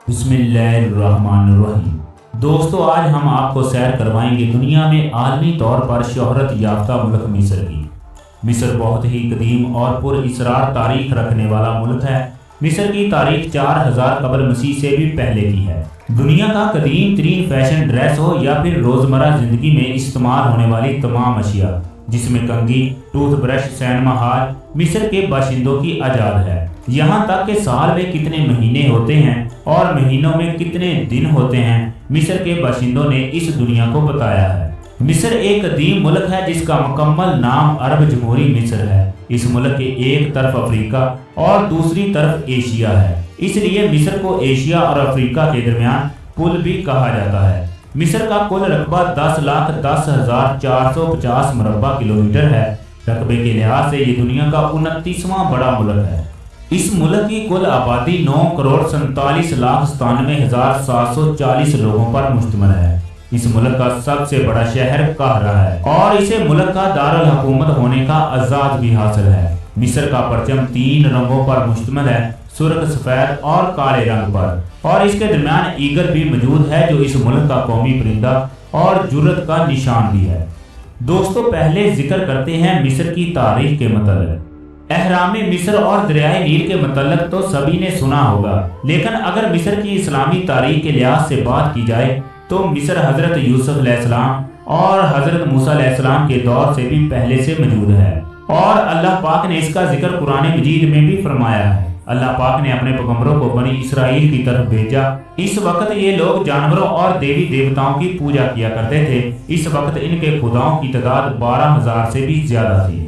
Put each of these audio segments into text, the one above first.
بسم اللہ الرحمن الرحیم۔ دوستو، آج ہم آپ کو سیر کروائیں گے دنیا میں عالمی طور پر شہرت یافتہ ملک مصر کی۔ مصر بہت ہی قدیم اور پر اسرار تاریخ رکھنے والا ملک ہے۔ مصر کی تاریخ 4000 قبل مسیح سے بھی پہلے کی ہے۔ دنیا کا قدیم ترین فیشن ڈریس ہو یا پھر روزمرہ زندگی میں استعمال ہونے والی تمام اشیاء، جس میں کنگھی، ٹوتھ برش، سینما ہال، مصر کے باشندوں کی ایجاد ہے۔ یہاں تک کہ سال میں کتنے مہینے ہوتے ہیں اور مہینوں میں کتنے دن ہوتے ہیں، مصر کے باشندوں نے اس دنیا کو بتایا ہے۔ مصر ایک قدیم ملک ہے جس کا مکمل نام عرب جمہوری مصر ہے۔ اس ملک کے ایک طرف افریقہ اور دوسری طرف ایشیا ہے، اس لیے مصر کو ایشیا اور افریقہ کے درمیان پل بھی کہا جاتا ہے۔ مصر کا کل رقبہ 10,10,450 مربع کلومیٹر ہے۔ رقبے کے لحاظ سے یہ دنیا کا 29واں بڑا ملک ہے۔ اس ملک کی کل آبادی 9,47,97,740 لوگوں پر مشتمل ہے۔ اس ملک کا سب سے بڑا شہر قاہرہ ہے اور اسے ملک کا دارالحکومت ہونے کا اعزاز بھی حاصل ہے۔ مصر کا پرچم 3 رنگوں پر مشتمل ہے، سرخ، سفید اور کالے رنگ پر، اور اس کے درمیان ایگل بھی موجود ہے جو اس ملک کا قومی پرندہ اور جرت کا نشان بھی ہے۔ دوستو، پہلے ذکر کرتے ہیں مصر کی تاریخ کے متعلق۔ اہرام مصر اور دریائے نیل کے متعلق تو سبھی نے سنا ہوگا، لیکن اگر مصر کی اسلامی تاریخ کے لحاظ سے بات کی جائے تو مصر حضرت یوسف علیہ السلام اور حضرت موسیٰ علیہ السلام کے دور سے بھی پہلے سے موجود ہے، اور اللہ پاک نے اس کا ذکر قرآن مجید میں بھی فرمایا ہے۔ اللہ پاک نے اپنے پیغمبروں کو بنی اسرائیل کی طرف بھیجا۔ اس وقت یہ لوگ جانوروں اور دیوی دیوتاؤں کی پوجا کیا کرتے تھے۔ اس وقت ان کے خداؤں کی تعداد 12,000 سے بھی زیادہ تھی۔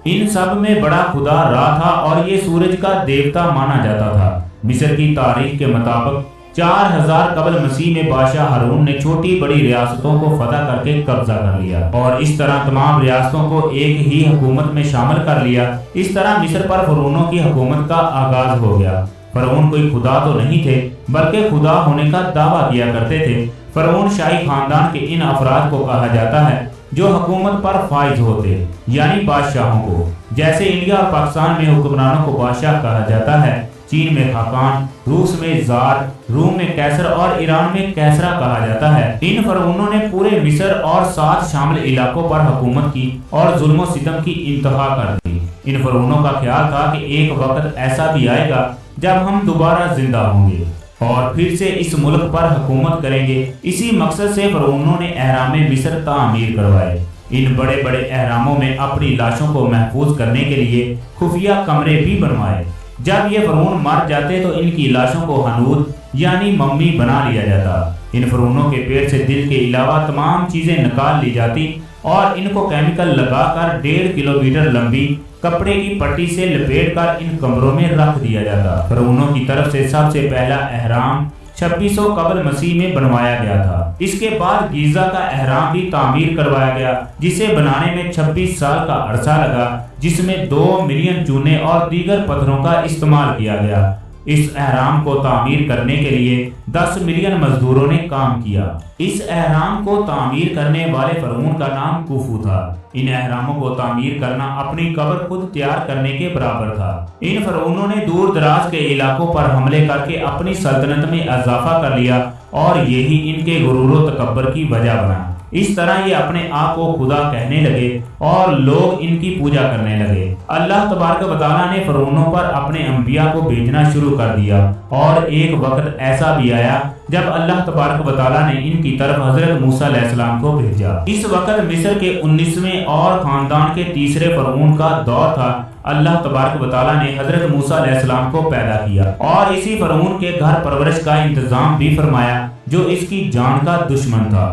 ان سب میں بڑا خدا را تھا اور یہ سورج کا دیوتا مانا جاتا تھا۔ مصر کی تاریخ کے مطابق 4000 قبل مسیح میں بادشاہ ہارون نے چھوٹی بڑی ریاستوں کو فتح کر کے قبضہ کر لیا اور اس طرح تمام ریاستوں کو ایک ہی حکومت میں شامل کر لیا۔ اس طرح مصر پر فرعونوں کی حکومت کا آغاز ہو گیا۔ فرعون کوئی خدا تو نہیں تھے بلکہ خدا ہونے کا دعویٰ کیا کرتے تھے۔ فرعون شاہی خاندان کے ان افراد کو کہا جاتا ہے جو حکومت پر فائز ہوتے، یعنی بادشاہوں کو۔ جیسے انڈیا اور پاکستان میں حکمرانوں کو بادشاہ کہا جاتا ہے، چین میں خاقان، روس میں زار، روم میں کیسر اور ایران میں کیسرا کہا جاتا ہے۔ ان فرعونوں نے پورے مصر اور 7 شامل علاقوں پر حکومت کی اور ظلم و ستم کی انتہا کر دی۔ ان فرعونوں کا خیال تھا کہ ایک وقت ایسا بھی آئے گا جب ہم دوبارہ زندہ ہوں گے اور پھر سے اس ملک پر حکومت کریں گے۔ اسی مقصد سے فرعونوں نے اہرام مصر تعمیر کروائے۔ ان بڑے بڑے اہراموں میں اپنی لاشوں کو محفوظ کرنے کے لیے خفیہ کمرے بھی بنوائے۔ جب یہ فرعون مر جاتے تو ان کی لاشوں کو حنوط یعنی ممی بنا لیا جاتا۔ ان فرعونوں کے پیٹ سے دل کے علاوہ تمام چیزیں نکال لی جاتی اور ان کو کیمیکل لگا کر 1.5 کلومیٹر لمبی کپڑے کی پٹی سے لپیٹ کر ان کمروں میں رکھ دیا جاتا۔ فرعونوں کی طرف سے سب سے پہلا اہرام 2600 قبل مسیح میں بنوایا گیا تھا۔ اس کے بعد گیزا کا اہرام بھی تعمیر کروایا گیا جسے بنانے میں 26 سال کا عرصہ لگا، جس میں 2 ملین چونے اور دیگر پتھروں کا استعمال کیا گیا۔ اس اہرام کو تعمیر کرنے کے لیے 10 ملین مزدوروں نے کام کیا۔ اس اہرام کو تعمیر کرنے والے فرعون کا نام کوفو تھا۔ ان اہراموں کو تعمیر کرنا اپنی قبر خود تیار کرنے کے برابر تھا۔ ان فرعونوں نے دور دراز کے علاقوں پر حملے کر کے اپنی سلطنت میں اضافہ کر لیا اور یہی ان کے غرور و تکبر کی وجہ بنا۔ اس طرح یہ اپنے آپ کو خدا کہنے لگے اور لوگ ان کی پوجا کرنے لگے۔ اللہ تبارک و تعالیٰ نے فرعونوں پر اپنے انبیاء کو بھیجنا شروع کر دیا اور ایک وقت ایسا بھی آیا جب اللہ تبارک و تعالیٰ نے ان کی طرف حضرت موسیٰ علیہ السلام کو بھیجا۔ اس وقت مصر کے 19ویں اور خاندان کے تیسرے فرعون کا دور تھا۔ اللہ تبارک و تعالیٰ نے حضرت موسیٰ علیہ السلام کو پیدا کیا اور اسی فرعون کے گھر پرورش کا انتظام بھی فرمایا جو اس کی جان کا دشمن تھا۔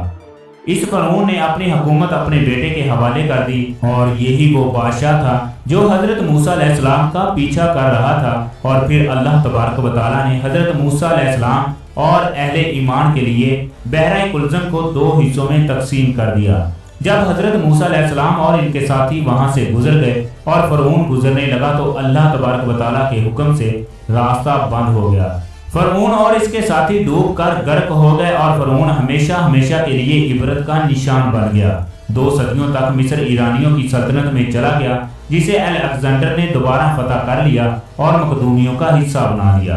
اس فرعون نے اپنی حکومت اپنے بیٹے کے حوالے کر دی اور یہی وہ بادشاہ تھا جو حضرت موسیٰ علیہ السلام کا پیچھا کر رہا تھا۔ اور پھر اللہ تبارک و تعالیٰ نے حضرت موسیٰ علیہ السلام اور اہل ایمان کے لیے بحرہ کلزم کو 2 حصوں میں تقسیم کر دیا۔ جب حضرت موسیٰ علیہ السلام اور ان کے ساتھی وہاں سے گزر گئے اور فرعون گزرنے لگا تو اللہ تبارک و تعالیٰ کے حکم سے راستہ بند ہو گیا۔ فرعون اور اس کے ساتھی ڈوب کر غرق ہو گئے اور فرعون ہمیشہ ہمیشہ کے لیے عبرت کا نشان بن گیا۔ 2 صدیوں تک مصر ایرانیوں کی سلطنت میں چلا گیا، جسے الیگزینڈر نے دوبارہ فتح کر لیا اور مقدونیوں کا حصہ بنا دیا۔